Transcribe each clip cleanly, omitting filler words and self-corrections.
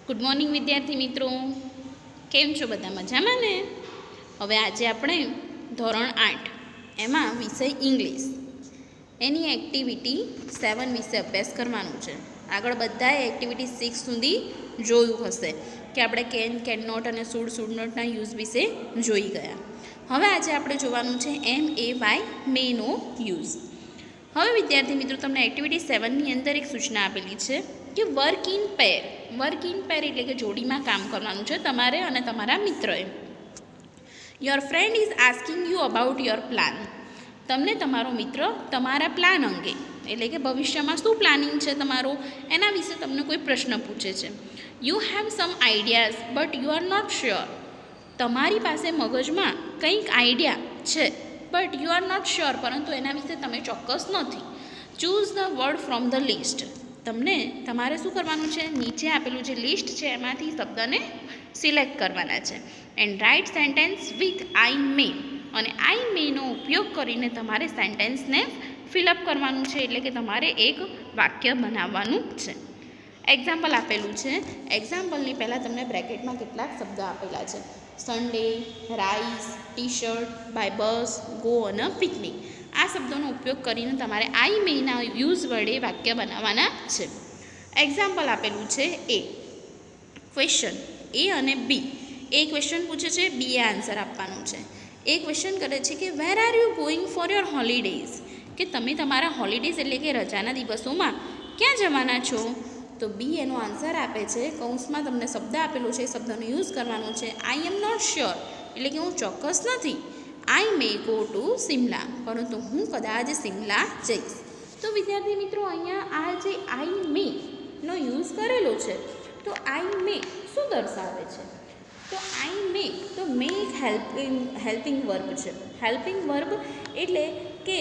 Good morning વિદ્યાર્થી મિત્રો, કેમ છો? બધા મજામાં ને? હવે આજે આપણે ધોરણ 8 એમાં વિષય ઇંગ્લિશ એની એક્ટિવિટી 7 વિશે અભ્યાસ કરવાનો છે. આગળ બધાએ એક્ટિવિટી 6 સુધી જોયું હશે કે આપણે કેન, કેન નોટ અને શુડ નોટના યુઝ વિશે જોઈ ગયા. હવે આજે આપણે જોવાનું છે MAY મેનો યુઝ. હવે વિદ્યાર્થી મિત્રો, તમને એક્ટિવિટી 7ની અંદર એક સૂચના આપેલી છે કે work in pair. Work in pair એટલે કે જોડીમાં કામ કરવાનું છે તમારે અને તમારા મિત્રએ. Your friend is asking you about your plan. તમને તમારો મિત્ર તમારા પ્લાન અંગે એટલે કે ભવિષ્યમાં શું પ્લાનિંગ છે તમારું એના વિશે તમને કોઈ પ્રશ્ન પૂછે છે. You have some ideas but you are not sure. તમારી પાસે મગજમાં કંઈક આઈડિયા છે but you are not sure, પરંતુ એના વિશે તમે ચોક્કસ નથી. Choose the word from the list. તમને તમારે શું કરવાનું છે? નીચે આપેલું જે લિસ્ટ છે એમાંથી શબ્દને સિલેક્ટ કરવાના છે. એન્ડ રાઇટ સેન્ટેન્સ વિથ આઈ મે. અને આઈ મેનો ઉપયોગ કરીને તમારે સેન્ટેન્સને ફિલઅપ કરવાનું છે, એટલે કે તમારે એક વાક્ય બનાવવાનું છે. એક્ઝામ્પલ આપેલું છે. એક્ઝામ્પલની પહેલાં તમને બ્રેકેટમાં કેટલાક શબ્દ આપેલા છે. Sunday, rice, T shirt, by bus, go અને પિકનિક. આ શબ્દોનો ઉપયોગ કરીને તમારે આઈ મેના યુઝ વડે વાક્ય બનાવવાના છે. એક્ઝામ્પલ આપેલું છે એ ક્વેશ્ચન. એ અને બી. એ ક્વેશ્ચન પૂછે છે, બીએ આન્સર આપવાનું છે. એ ક્વેશ્ચન કરે છે કે where are you going for your holidays. કે તમે તમારા હોલિડેઝ એટલે કે રજાના દિવસોમાં ક્યાં જવાના છો? તો બી એનો આન્સર આપે છે. કૌંસમાં તમને શબ્દ આપેલો છે, એ શબ્દનો યુઝ કરવાનો છે. આઈ એમ નોટ શ્યોર એટલે કે હું ચોક્કસ નથી. આઈ મે ગો ટુ સિમલા. પરંતુ હું કદાચ સિમલા જઈશ. તો વિદ્યાર્થી મિત્રો, અહીંયા આ જે આઈ મે નો યુઝ કરેલો છે, તો આઈ મે શું દર્શાવે છે? તો આઈ મે, તો મે એક હેલ્પિંગ વર્બ છે. હેલ્પિંગ વર્બ એટલે કે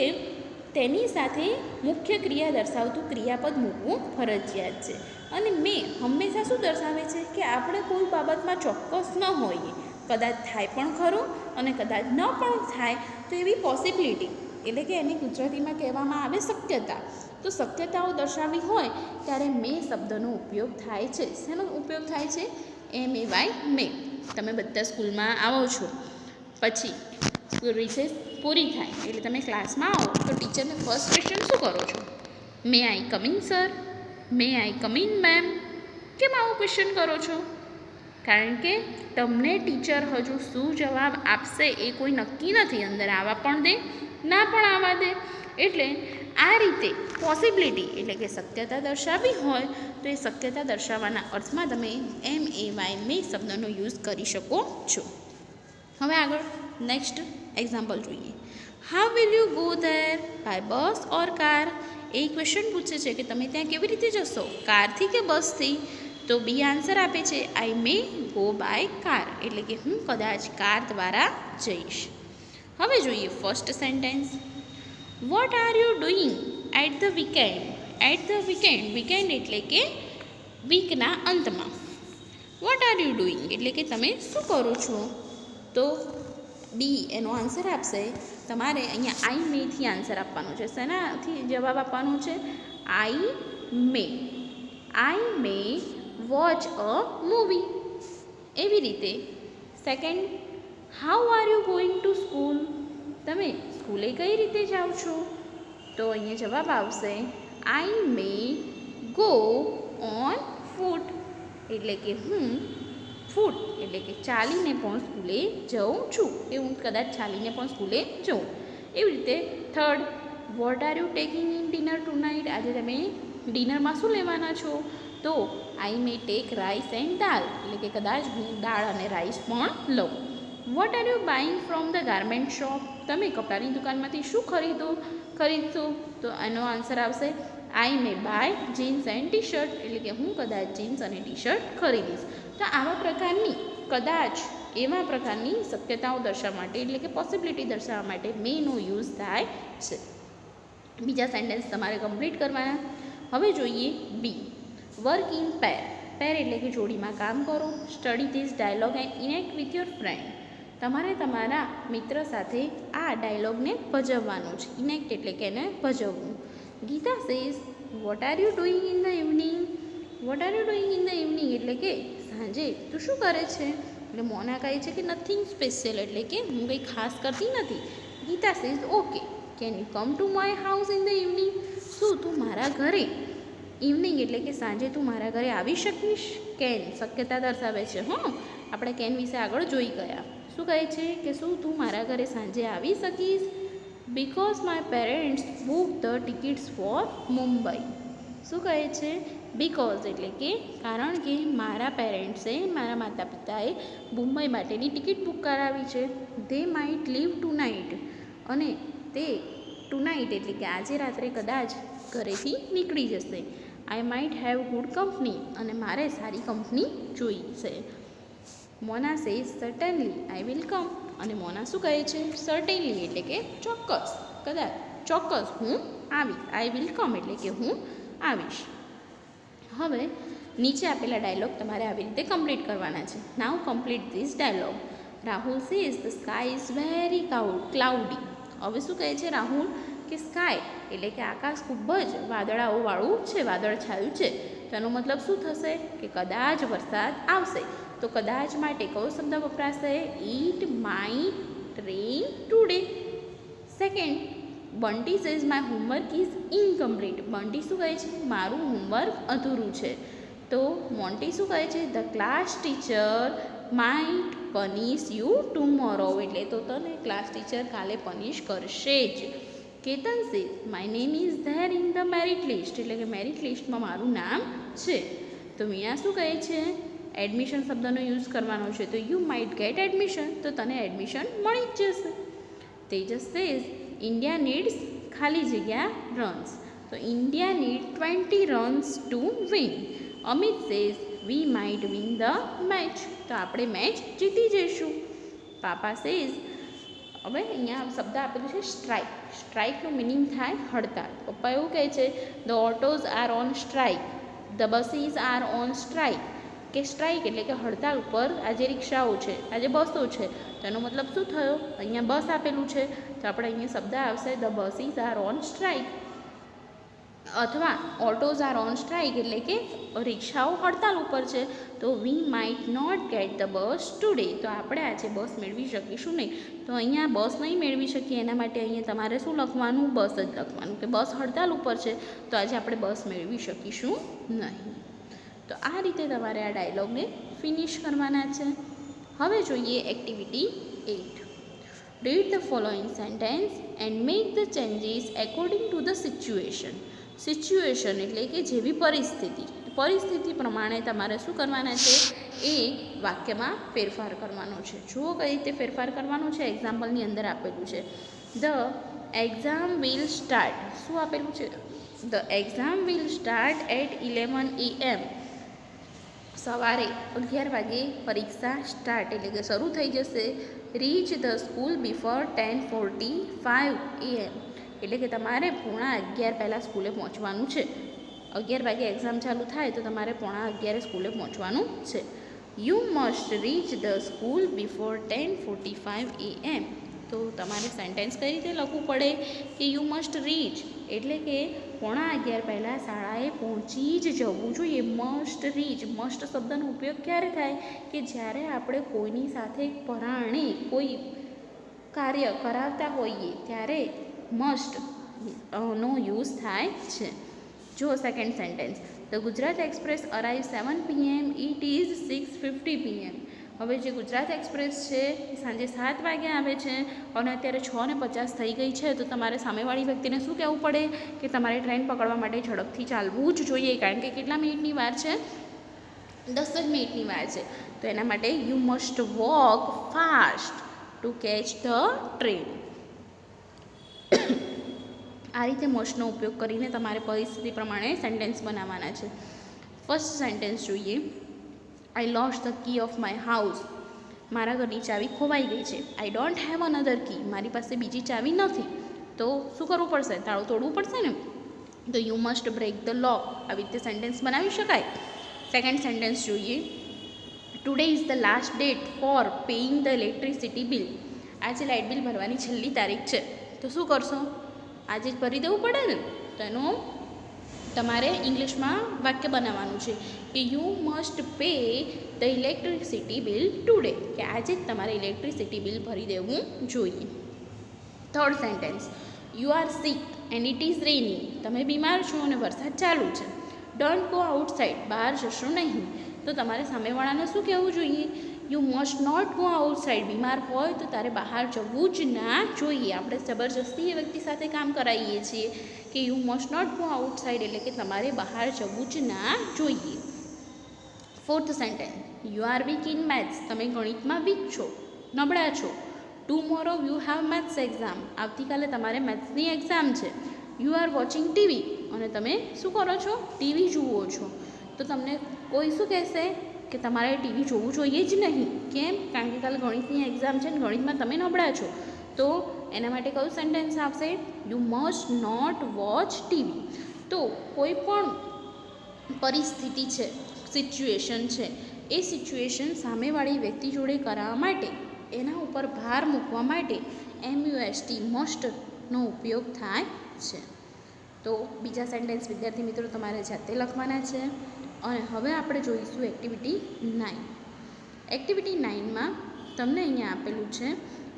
તેની સાથે મુખ્ય ક્રિયા દર્શાવતું ક્રિયાપદ મૂકવું ફરજિયાત છે. અને મે હંમેશા શું દર્શાવે છે? કે આપણે કોઈ બાબતમાં ચોક્કસ ન હોઈએ. કદાચ થાય પણ ખરું અને કદાચ ન પણ થાય, તો એવી પોસિબિલિટી એટલે કે એને ગુજરાતીમાં કહેવામાં આવે શક્યતા. તો શક્યતાઓ દર્શાવી હોય ત્યારે મે શબ્દનો ઉપયોગ થાય છે. શેનો ઉપયોગ થાય છે? MAY મે. તમે બધા સ્કૂલમાં આવો છો, પછી સ્કૂલ રિસેસ પૂરી થાય એટલે તમે ક્લાસમાં આવો તો ટીચરને ફર્સ્ટ ક્વેશ્ચન શું કરો છો? May I come in sir? May I come in ma'am? કેમ આવો ક્વેશ્ચન કરો છો? કારણ કે તમને ટીચર હજુ શું જવાબ આપશે એ કોઈ નક્કી નથી. અંદર આવવા પણ દે, ના પણ આવવા દે. એટલે આ રીતે પોસિબિલિટી એટલે કે શક્યતા દર્શાવી હોય તો એ શક્યતા દર્શાવવાના અર્થમાં તમે MAY મે શબ્દનો યુઝ કરી શકો છો. હવે આગળ નેક્સ્ટ એક્ઝામ્પલ જોઈએ. How will you go there? By bus or car? A question પૂછે છે કે તમે ત્યાં કેવી રીતે જશો? કારથી કે બસથી? તો બી આન્સર આપે છે I may go by car, એટલે કે હું કદાચ કાર દ્વારા જઈશ. હવે જોઈએ first sentence. What are you doing at the weekend? At the weekend, weekend એટલે કે વીકના અંતમાં. વોટ આર યુ ડુઈંગ એટલે કે તમે શું કરો છો? તો બી એનો આન્સર આપશે. તમારે અહીંયા આઈ મેથી આન્સર આપવાનો છે. શેનાથી જવાબ આપવાનો છે? I May. I May watch a movie. એવી રીતે second, how are you going to school? તમે સ્કૂલે કઈ રીતે જાઓ છો? તો અહીંયા જવાબ આવશે I may go on foot, એટલે કે હું ફૂટ એટલે કે ચાલીને પણ સ્કૂલે જાઉં છું. એ હું કદાચ ચાલીને પણ સ્કૂલે જાઉં. એવી રીતે third, what are you taking in dinner tonight? આજે તમે ડિનરમાં શું લેવાના છો? તો I may take rice and dal, એટલે કે કદાચ હું દાળ અને રાઈસ પણ લઉં. What are you buying from the garment shop? તમે કપડાની દુકાનમાંથી શું ખરીદશો? તો એનો આન્સર આવશે I may buy jeans and T shirt, એટલે કે હું કદાચ જીન્સ અને ટી શર્ટ ખરીદીશ. તો આવા પ્રકારની કદાચ એવા પ્રકારની શક્યતાઓ દર્શાવવા માટે એટલે કે પોસિબિલિટી દર્શાવવા માટે મેનો યુઝ થાય છે. બીજા સેન્ટેન્સ તમારે કમ્પ્લીટ કરવાના. હવે જોઈએ બી. Work in pair. પેર એટલે કે જોડીમાં કામ કરો. Study this dialogue and enact with your friend. તમારે તમારા મિત્ર સાથે આ ડાયલોગને ભજવવાનો છે. ઇનેક્ટ એટલે કે એને ભજવવું. Geeta says what are you doing in the evening? What are you doing in the evening એટલે એટલે કે સાંજે તું શું કરે છે? એટલે મોના કહે છે કે નથિંગ સ્પેશિયલ, એટલે કે હું કંઈ ખાસ કરતી નથી. Geeta says okay, can you come to my house in the evening? શું તું મારા ઘરે, ઇવનિંગ એટલે કે સાંજે તું મારા ઘરે આવી શકીશ? કેન શક્યતા દર્શાવે છે. આપણે કેન વિશે આગળ જોઈ ગયા. શું કહે છે કે શું તું મારા ઘરે સાંજે આવી શકીશ? Because my parents book the tickets for Mumbai. શું કહે છે? બિકોઝ એટલે કે કારણ કે મારા પેરેન્ટ્સે, મારા માતા પિતાએ મુંબઈ માટેની ટિકિટ બુક કરાવી છે. They might leave tonight, અને તે ટુ નાઇટ એટલે કે આજે રાત્રે કદાચ ઘરેથી નીકળી જશે. આઈ માઇટ હેવ ગુડ કંપની, અને મારે સારી કંપની જોઈશે. મોના સેઝ સર્ટનલી આઈ વિલ કમ, અને મોના શું કહે છે? સર્ટેનલી એટલે કે ચોક્કસ, કદાચ ચોક્કસ હું આવીશ. આઈ વિલ કમ એટલે કે હું આવીશ. હવે નીચે આપેલા ડાયલોગ તમારે આવી રીતે કમ્પ્લીટ કરવાના છે. Now complete this dialogue. Rahul says the sky is very cloudy. હવે શું કહે છે રાહુલ? કે સ્કાય એટલે કે આકાશ ખૂબ જ વાદળાઓવાળું છે, વાદળછાયું છે. તો એનો મતલબ શું થશે? કે કદાચ વરસાદ આવશે. તો કદાચ માટે કયો શબ્દ વપરાશે? It might rain today. Second, Bunty says my homework is incomplete. Bunty શું કહે છે? મારું હોમવર્ક અધૂરું છે. તો મોન્ટી શું કહે છે? The class teacher might પનિશ you tomorrow, એટલે તો તને ક્લાસ ટીચર કાલે પનિશ કરશે જ. Ketan says my name is there in the merit list, એટલે કે મેરિટ લિસ્ટમાં મારું નામ છે. તો મીના શું કહે છે? એડમિશન શબ્દનો યુઝ કરવાનો છે. તો યુ માઇટ ગેટ એડમિશન, તો તને એડમિશન મળી જ જશે. તેજસ સેઝ ઇન્ડિયા નીડ્સ ખાલી જગ્યા રન્સ, તો India need 20 runs to win. Amit says we might win the match, તો આપણે મેચ જીતી જઈશું. પાપા સેઝ, હવે અહીંયા શબ્દ આપેલું છે સ્ટ્રાઇક. સ્ટ્રાઇકનું મિનિંગ થાય હડતાલ. પપ્પા એવું કહે છે the autos are on strike, the buses are on strike. કે સ્ટ્રાઇક એટલે કે હડતાલ ઉપર આજે રિક્ષાઓ છે, આજે બસો છે. તો એનો મતલબ શું થયો? અહીંયા બસ આપેલું છે, તો આપણે અહીંયા શબ્દ આવશે the buses are on strike. અથવા ઓટોઝ આર ઓન સ્ટ્રાઇક એટલે કે રિક્ષાઓ હડતાલ ઉપર છે. તો we might not get the bus today, તો આપણે આજે બસ મેળવી શકીશું નહીં. તો અહીંયા બસ નહીં મેળવી શકીએ, એના માટે અહીંયા તમારે શું લખવાનું? બસ જ લખવાનું, કે બસ હડતાલ ઉપર છે તો આજે આપણે બસ મેળવી શકીશું નહીં. તો આ રીતે તમારે આ ડાયલોગને ફિનિશ કરવાના છે. હવે જોઈએ activity 8. Read the following sentence and make the changes according to the situation. Situation એટલે કે જેવી પરિસ્થિતિ પ્રમાણે તમારે શું કરવાના છે? એ વાક્યમાં ફેરફાર કરવાનો છે. જુઓ કઈ રીતે ફેરફાર કરવાનો છે, એક્ઝામ્પલની અંદર આપેલું છે. ધ એક્ઝામ વિલ સ્ટાર્ટ, શું આપેલું છે? The exam will start at 11 AM. સવારે 11 વાગે પરીક્ષા સ્ટાર્ટ એટલે કે શરૂ થઈ જશે. Reach the school before 10:45 AM, એટલે કે તમારે 11:45 પહેલાં સ્કૂલે પહોંચવાનું છે. 11 વાગે એક્ઝામ ચાલુ થાય તો તમારે 11:45 સ્કૂલે પહોંચવાનું છે. You must reach the school before 10:45 AM. તો તમારે સેન્ટેન્સ કઈ રીતે લખવું પડે? કે યુ મસ્ટ રીચ એટલે કે 11:45 પહેલાં શાળાએ પહોંચી જ જવું જોઈએ. મસ્ટ રીચ, મસ્ટ શબ્દનો ઉપયોગ ક્યારે થાય? કે જ્યારે આપણે કોઈની સાથે પરાણે કોઈ કાર્ય કરાવતા હોઈએ ત્યારે મસ્ટ નો યુઝ થાય છે. જો second sentence, the Gujarat express arrive 7 PM, it is 6:50 PM. હવે જે ગુજરાત એક્સપ્રેસ છે એ સાંજે 7 વાગે આવે છે અને અત્યારે 6:50 થઈ ગઈ છે. તો તમારે સામેવાળી વ્યક્તિને શું કહેવું પડે? કે તમારે ટ્રેન પકડવા માટે ઝડપથી ચાલવું જ જોઈએ, કારણ કે કેટલા મિનિટની વાર છે? 10 જ મિનિટની વાર છે. તો એના માટે you must walk fast to catch the train. આ રીતે મસ્ટનો ઉપયોગ કરીને તમારે પરિસ્થિતિ પ્રમાણે સેન્ટેન્સ બનાવવાના છે. ફર્સ્ટ સેન્ટેન્સ જોઈએ. I lost the key of my house. મારા ઘરની ચાવી ખોવાઈ ગઈ છે. I don't have another key. મારી પાસે બીજી ચાવી નથી. તો શું કરવું પડશે? તાળું તોડવું પડશે ને. તો યુ મસ્ટ બ્રેક ધ લોક. આવી રીતે સેન્ટેન્સ બનાવી શકાય. સેકન્ડ સેન્ટેન્સ જોઈએ. Today is the last date four paying the electricity bill. આજે લાઇટ બિલ ભરવાની છેલ્લી તારીખ છે. તો શું કરશો? આજે જ ભરી દેવું પડે ને. તો એનો તમારે ઇંગ્લિશમાં વાક્ય બનાવવાનું છે કે you must pay the electricity bill today, કે આજે જ તમારે ઇલેક્ટ્રિસિટી બિલ ભરી દેવું જોઈએ. Third sentence, you are sick and it is raining, તમે બીમાર છો અને વરસાદ ચાલુ છે. ડોન્ટ ગો આઉટસાઇડ, બહાર જશો નહીં. તો તમારે સામેવાળાને શું કહેવું જોઈએ? You must not go outside, બીમાર હોય તો તારે બહાર જવું જ ના જોઈએ. આપણે જબરજસ્તી એ વ્યક્તિ સાથે કામ કરાવીએ છીએ કે you must not go outside, એટલે કે તમારે બહાર જવું જ ના જોઈએ. Fourth sentence, you are weak in maths, તમે ગણિતમાં વીક છો, નબળા છો. Tomorrow you have maths exam, આવતીકાલે તમારે મેથ્સની એક્ઝામ છે. યુ આર વોચિંગ ટીવી, અને તમે શું કરો છો? ટીવી જુઓ છો. તો તમને કોઈ શું કહેશે કે તમારે ટીવી જોવું જોઈએ જ નહીં. કેમ? કારણ કે કાલે ગણિતની એક્ઝામ છે ને ગણિતમાં તમે નબળા છો. તો એના માટે કયું સેન્ટેન્સ આવશે? You must not watch TV. તો કોઈ પણ પરિસ્થિતિ છે, સિચ્યુએશન છે, એ સિચ્યુએશન સામેવાળી વ્યક્તિ જોડે કરાવવા માટે, એના ઉપર ભાર મૂકવા માટે MUST મસ્ટનો ઉપયોગ થાય છે. તો બીજા સેન્ટેન્સ વિદ્યાર્થી મિત્રો તમારે જાતે લખવાના છે. અને હવે આપણે જોઈશું એક્ટિવિટી 9. એક્ટિવિટી 9માં તમને અહીંયા આપેલું છે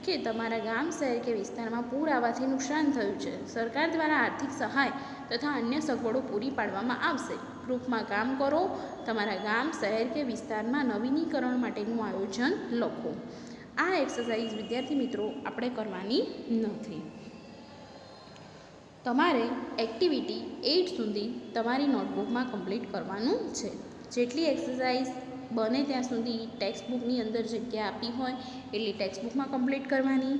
કે તમારા ગામ, શહેર કે વિસ્તારમાં પૂર આવવાથી નુકસાન થયું છે. સરકાર દ્વારા આર્થિક સહાય તથા અન્ય સગવડો પૂરી પાડવામાં આવશે. ગ્રુપમાં કામ કરો. તમારા ગામ, શહેર કે વિસ્તારમાં નવીનીકરણ માટેનું આયોજન લખો. આ એક્સરસાઇઝ વિદ્યાર્થી મિત્રો આપણે કરવાની નથી. તમારે એક્ટિવિટી 8 સુધી તમારી નોટબુકમાં કમ્પ્લીટ કરવાનું છે. જેટલી એક્સરસાઇઝ બને ત્યાં સુધી ટેક્સ્ટબુકની અંદર જગ્યા આપી હોય એટલી ટેક્સ્ટબુકમાં કમ્પ્લીટ કરવાની.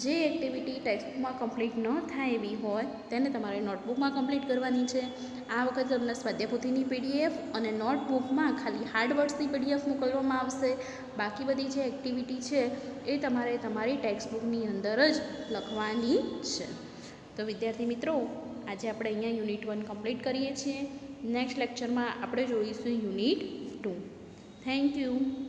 જે એક્ટિવિટી ટેક્સ્ટબુકમાં કમ્પ્લીટ ન થાય એવી હોય તેને તમારે નોટબુકમાં કમ્પ્લીટ કરવાની છે. આ વખતે તમને સ્વાધ્યાયપોથીની PDF અને નોટબુકમાં ખાલી હાર્ડ વર્ડ્સની PDF મોકલવામાં આવશે. બાકી બધી જે એક્ટિવિટી છે એ તમારે તમારી ટેક્સ્ટબુકની અંદર જ લખવાની છે. તો વિદ્યાર્થી મિત્રો, આજે આપણે અહીંયા યુનિટ 1 કમ્પ્લીટ કરીએ છીએ. નેક્સ્ટ લેક્ચરમાં આપણે જોઈશું યુનિટ 2. Thank you.